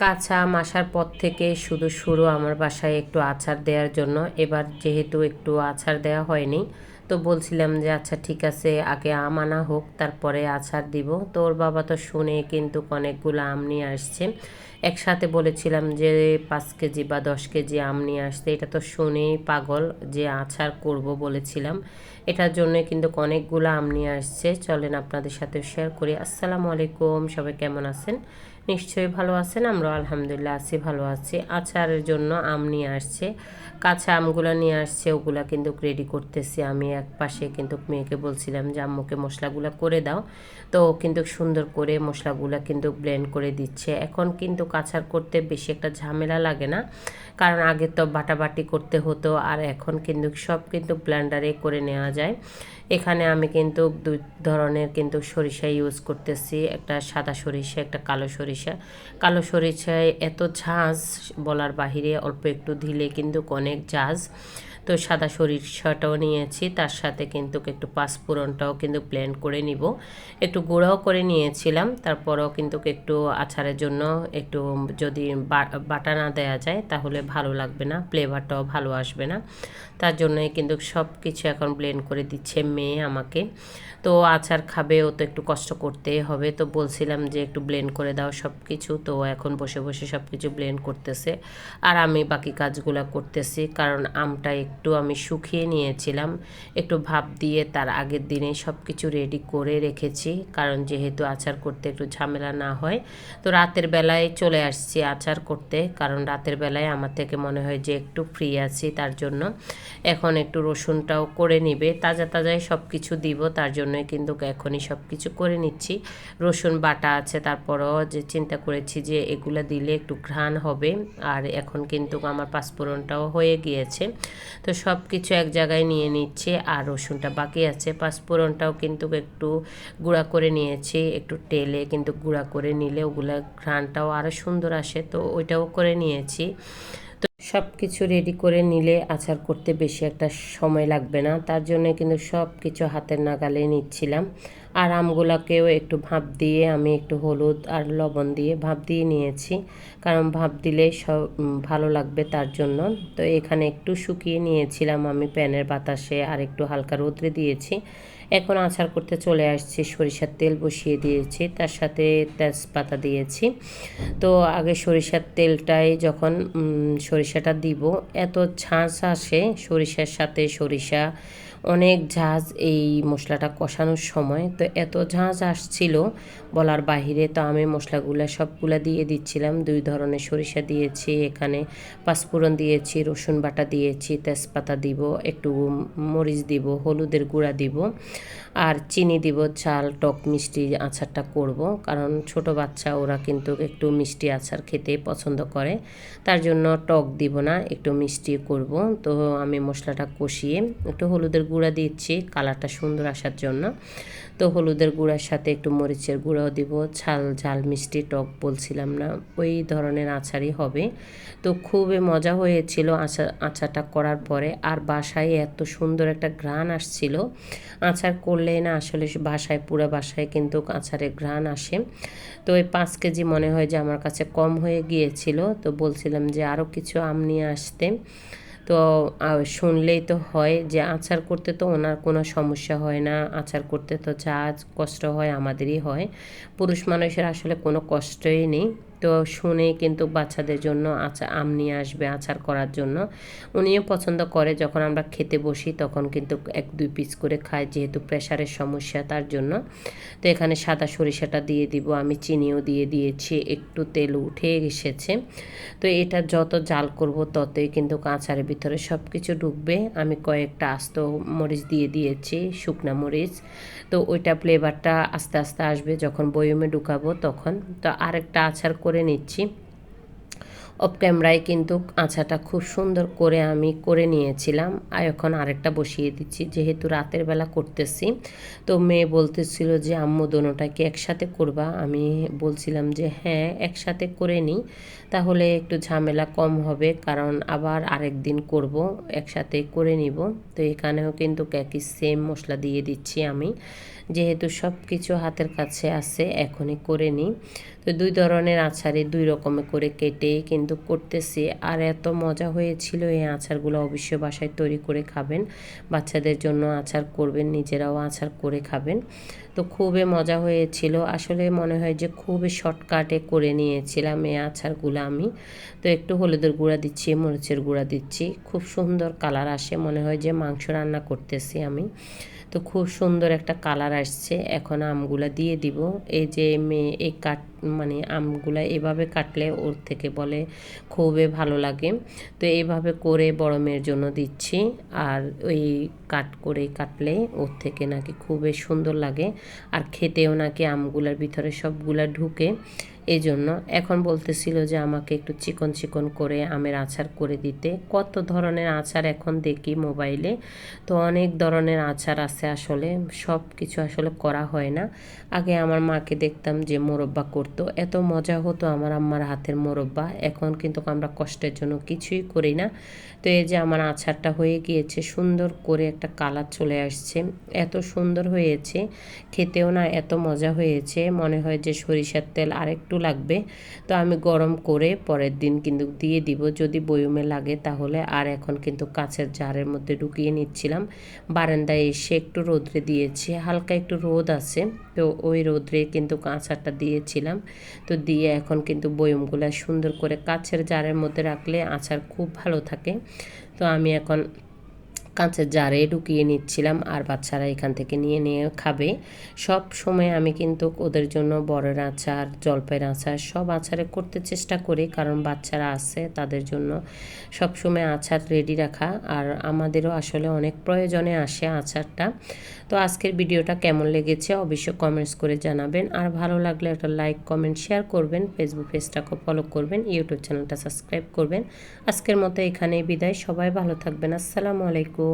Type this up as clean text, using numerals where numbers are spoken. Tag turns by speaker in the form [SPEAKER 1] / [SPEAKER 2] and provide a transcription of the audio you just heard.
[SPEAKER 1] কাঁচা আম আসার পর থেকে শুরু আমার বাসায় একটু আচার দেওয়ার জন্য। এবার যেহেতু একটু আচার দেওয়া হয়নি, তো বলছিলাম যে আচ্ছা ঠিক আছে, আগে আম আনা হোক তারপরে আচার দিব। তো ওর বাবা তো শুনে কিন্তু অনেকগুলো আম নিয়ে আসছে। একসাথে বলেছিলাম যে 5 কেজি বা 10 কেজি আম নিয়ে আসতে, এটা তো শুনেই পাগল যে আচার করব বলেছিলাম। এটার জন্য কিন্তু অনেকগুলো আম নিয়ে আসছে। চলেন আপনাদের সাথে শেয়ার করি। আসসালামু আলাইকুম, সবাই কেমন আছেন? নিশ্চয়ই ভালো আছেন। আমরা আলহামদুলিল্লাহ আছি, ভালো আছি। আচারের জন্য আম নিয়ে আসছে, কাঁচা আমগুলো নিয়ে আসছে, ওগুলা কিন্তু রেডি করতেছি। আমি এক পাশে কিন্তু মেয়েকে বলছিলাম যে আম্মুকে মশলাগুলো করে দাও, তো কিন্তু সুন্দর করে মশলাগুলো কিন্তু ব্লেন্ড করে দিচ্ছে। এখন কিন্তু আচার করতে বেশি একটা ঝামেলা লাগে না, কারণ আগে তো বাটাবাটি করতে হতো, আর এখন কিন্তু সব কিন্তু ব্লেন্ডারে করে নেওয়া যায়। এখানে আমি কিন্তু দুই ধরনের কিন্তু সরিষা ইউজ করতেছি, একটা সাদা সরিষা, একটা কালো সরিষা। কালো সরিষায় এত ঝাঁজ বলার বাহিরে, অল্প একটু দিলে কিন্তু অনেক ঝাঁজ। তো সাদা সরিষাটাও নিয়েছি, তার সাথে কিন্তু একটু পাঁচফোড়নটাও কিন্তু ব্লেন্ড করে নিব। একটু গুঁড়াও করে নিয়েছিলাম, তারপরেও কিন্তু একটু আচারের জন্য একটু যদি বাটা না দেওয়া যায় তাহলে ভালো লাগবে না, ফ্লেভারটাও ভালো আসবে না। তার জন্যই কিন্তু সব কিছু এখন ব্লেন্ড করে দিচ্ছে মেয়ে আমাকে। তো আচার খাবে, ও তো একটু কষ্ট করতেই হবে। তো বলছিলাম যে একটু ব্লেন্ড করে দাও সব কিছু। তো এখন বসে বসে সব কিছু ব্লেন্ড করতেছে, আর আমি বাকি কাজগুলো করতেছি। কারণ আমটা একটু আমি শুকিয়ে নিয়েছিলাম, একটু ভাপ দিয়ে তার আগের দিনে সব কিছু রেডি করে রেখেছি, কারণ যেহেতু আচার করতে একটু ঝামেলা না হয়। তো রাতের বেলায় চলে আসছি আচার করতে, কারণ রাতের বেলায় আমার থেকে মনে হয় যে একটু ফ্রি আছি, তার জন্য এখন একটু রসুনটাও করে নিবে, তাজা তাজাই সব কিছু দিব, তার জন্যই কিন্তু এখনই সব কিছু করে নিচ্ছি। রসুন বাটা আছে, তারপরও যে চিন্তা করেছি যে এগুলা দিলে একটু ঘ্রাণ হবে। আর এখন কিন্তু আমার পাঁচফোড়নটাও হয়ে গিয়েছে, তো সব কিছু এক জায়গায় নিয়ে নিচ্ছে। আর রসুনটা বাকি আছে, পাঁচফোড়নটাও কিন্তু একটু গুঁড়া করে নিয়েছি, একটু তেলে কিন্তু গুঁড়া করে নিলে ওগুলা ঘ্রাণটাও আরও সুন্দর আসে, তো ওইটাও করে নিয়েছি। সব কিছু রেডি করে নিলে আচার করতে বেশি একটা সময় লাগবে না, তার জন্য কিন্তু সব কিছু হাতের নাগালে নিচ্ছিলাম। আর আমগুলাকেও একটু ভাপ দিয়ে আমি একটু হলুদ আর লবণ দিয়ে ভাপ দিয়ে নিয়েছি, কারণ ভাপ দিলে সব ভালো লাগবে তার জন্য। তো এখানে একটু শুকিয়ে নিয়েছিলাম আমি প্যানের বাতাসে, আর একটু হালকা রোদ্রে দিয়েছি। এখন আচার করতে চলে আসছি, সরিষার তেল বসিয়ে দিয়েছি, তার সাথে তেজপাতা দিয়েছি। তো আগে সরিষার তেলটায় যখন সরিষাটা দিব, এত ঝাঁঝ আসে সরিষার সাথে, সরিষা অনেক ঝাঁঝ এই মশলাটা কষানোর সময়, তো এত ঝাঁঝ আসছিল বলার বাহিরে। তো আমি মশলাগুলো সবগুলা দিয়ে দিচ্ছিলাম, দুই ধরনের সরিষা দিয়েছি, এখানে পাঁচফোড়ন দিয়েছি, রসুন বাটা দিয়েছি, তেজপাতা দিব, একটু মরিচ দিব, হলুদের গুঁড়া দিব, আর চিনি দিব। ঝাল টক মিষ্টি আচারটা করব, কারণ ছোট বাচ্চা ওরা কিন্তু একটু মিষ্টি আচার খেতে পছন্দ করে, তার জন্য টক দিব না, একটু মিষ্টি করব। তো আমি মশলাটা কষিয়ে একটু হলুদের গুঁড়া দিচ্ছি কালারটা সুন্দর আসার জন্য। তো হলুদের গুঁড়ার সাথে একটু মরিচের গুঁড়াও দিব। ঝাল মিষ্টি টক বলছিলাম না, ওই ধরনের আচারই হবে। তো খুবই মজা হয়েছিল আচারটা করার পরে। আর বাসায় এত সুন্দর একটা ঘ্রাণ আসছিল, আচার করলে না আসলে বাসায়, পুরো বাসায় কিন্তু আচারের ঘ্রাণ আসে। তো ওই 5 কেজি মনে হয় যে আমার কাছে কম হয়ে গিয়েছিল, তো বলছিলাম যে আরও কিছু আম নিয়ে আসতে। তো শুনলেই তো হয় যে আচার করতে তো ওনার কোনো সমস্যা হয় না, আচার করতে তো যা কষ্ট হয় আমাদেরই হয়, পুরুষ মানুষের আসলে কোনো কষ্টই নেই। তো শুনেই কিন্তু বাচ্চাদের জন্য আম নিয়ে আসবে আচার করার জন্য। উনিও পছন্দ করে, যখন আমরা খেতে বসি তখন কিন্তু 1-2 পিস করে খায়, যেহেতু প্রেশারের সমস্যা তার জন্য। তো এখানে সাদা সরিষাটা দিয়ে দিব, আমি চিনিও দিয়ে দিয়েছি, একটু তেল উঠে এসেছে। তো এটা যত জাল করব ততই কিন্তু আচারের ভিতরে সব কিছু ঢুকবে। আমি কয়েকটা আস্ত মরিচ দিয়ে দিয়েছি, শুকনা মরিচ। তো ওইটা ফ্লেভারটা আস্তে আস্তে আসবে যখন বয়মে ঢুকাবো তখন। তো আরেকটা আচার করে নিচ্ছি অফ ক্যামেরায়, কিন্তু আচাটা খুব সুন্দর করে আমি করে নিয়েছিলাম। আর এখন আরেকটা বসিয়ে দিচ্ছি, যেহেতু রাতের বেলা করতেছি। তো মেয়ে বলতেছিল যে আম্মু দোনোটা কি একসাথে করবা? আমি বলছিলাম যে হ্যাঁ, একসাথে করে নিই, তাহলে একটু ঝামেলা কম হবে, কারণ আবার আরেক দিন করব, একসাথে করে নিব। তো এখানেও কিন্তু একই সেম মশলা দিয়ে দিচ্ছি আমি, যেহেতু সব কিছু হাতের কাছে আছে এখনই করে নিই। তো 2 ধরনের আচারই 2 রকমে করে কেটে কিন্তু করতেছি। আর এত মজা হয়েছিল এই আচারগুলো, অবশ্যই বাসায় তৈরি করে খাবেন। বাচ্চাদের জন্য আচার করবেন, নিজেরাও আচার করে খাবেন। তো খুবই মজা হয়েছিল। আসলে মনে হয় যে খুবই শর্টকাটে করে নিয়েছিলাম এই আচারগুলো আমি। তো একটু হলুদের গুঁড়া দিচ্ছি, মরিচের গুঁড়া দিচ্ছি, খুব সুন্দর কালার আসে, মনে হয় যে মাংস রান্না করতেছি আমি। তো খুব সুন্দর একটা কালার আসছে। এখন আমগুলা দিয়ে দিব। এই যে মেয়ে এই মানে আমগুলা এভাবে কাটলে ওর থেকে বলে খুবই ভালো লাগে। তো এইভাবে করে বড় মেয়ের জন্য দিচ্ছি। আর ওই করে কাটলে ওর থেকে নাকি খুবই সুন্দর লাগে, আর খেতেও নাকি আমগুলার ভিতরে সবগুলা ঢুকে। এই জন্য এখন বলতেছিল যে আমাকে একটু চিকন চিকন করে আমের আচার করে দিতে। কত ধরনের আচার এখন দেখি মোবাইলে, তো অনেক ধরনের আচার আছে। আসলে সব কিছু আসলে করা হয় না। আগে আমার মাকে দেখতাম যে মোরব্বা করতো, এত মজা হতো আমার আম্মার হাতের মোরব্বা। এখন কিন্তু আমরা কষ্টের জন্য কিছুই করি না। তো এই যে আমার আচারটা হয়ে গিয়েছে, সুন্দর করে একটা কালার চলে আসছে, এত সুন্দর হয়েছে, খেতেও না এত মজা হয়েছে, মনে হয় যে সরিষার তেল আরেকটু লাগবে। তো আমি গরম করে পরের দিন কিন্তু দিয়ে দিব যদি বয়মে লাগে তাহলে। আর এখন কিন্তু কাঁচের জারের মধ্যে ঢুকিয়ে নিচ্ছিলাম। বারান্দায় এসে একটু রোদ্রে দিয়েছি, হালকা একটু রোদ আছে, তো ওই রোদ্রে কিন্তু আচারটা দিয়েছিলাম। তো দিয়ে এখন কিন্তু বয়মগুলো সুন্দর করে কাঁচের জারের মধ্যে রাখলে আচার খুব ভালো থাকে। তো আমি এখন কাঁচের জারে ঢুকিয়ে নিচ্ছিলাম, আর বাচ্চারা এখান থেকে নিয়ে নিয়ে খাবে। সব সময় আমি কিন্তু ওদের জন্য বড়ের আচার, জলপাইয়ের আচার সব আচারে করতে চেষ্টা করি, কারণ বাচ্চারা আছে তাদের জন্য সব সময় আচার রেডি রাখা। আর আমাদেরও আসলে অনেক প্রয়োজনে আসে আচারটা। তো আজকের ভিডিওটা কেমন লেগেছে অবশ্যই কমেন্টস করে জানাবেন। আর ভালো লাগলে একটা লাইক, কমেন্ট, শেয়ার করবেন। ফেসবুক পেজটাকে ফলো করবেন, ইউটিউব চ্যানেলটা সাবস্ক্রাইব করবেন। আজকের মতো এখানেই বিদায়। সবাই ভালো থাকবেন। আসসালামু আলাইকুম।